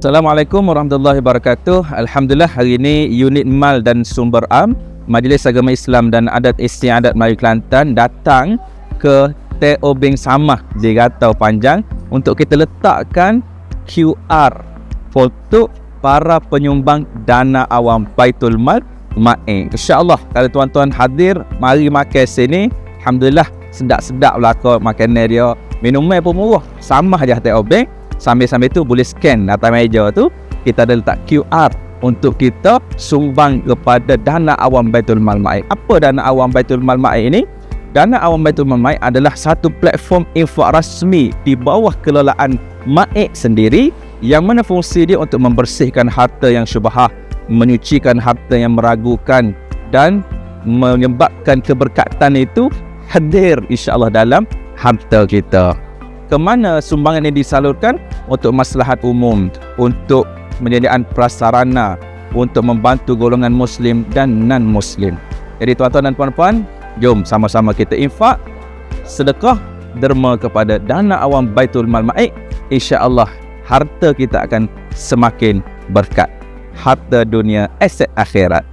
Assalamualaikum warahmatullahi wabarakatuh. Alhamdulillah, hari ini unit Mal dan Sumber Am Majlis Agama Islam dan Adat Istiadat Melayu Kelantan datang ke TO Bank Samah di Gatau Panjang untuk kita letakkan QR foto para penyumbang dana awam Baitul Mal MAE. InsyaAllah kalau tuan-tuan hadir, mari makan sini. Alhamdulillah, sedap-sedap belakang makanan dia. Minuman pun murah, sama je TO Bank. Sambil-sambil tu boleh scan atas meja tu, kita ada letak QR untuk kita sumbang kepada dana awam Baitul Mal MAE. Apa dana awam Baitul Mal MAE ini? Dana awam Baitul Mal MAE adalah satu platform infak rasmi di bawah kelolaan MAE sendiri, yang mana fungsi dia untuk membersihkan harta yang syubhah, menyucikan harta yang meragukan, dan menyebabkan keberkatan itu hadir insya-Allah dalam harta kita. Ke mana sumbangan ini disalurkan? Untuk maslahat umum, untuk penyediaan prasarana, untuk membantu golongan Muslim dan non-Muslim. Jadi tuan-tuan dan puan-puan, jom sama-sama kita infak, sedekah, derma kepada dana awam Baitul Mal MAE. InsyaAllah harta kita akan semakin berkat. Harta dunia, aset akhirat.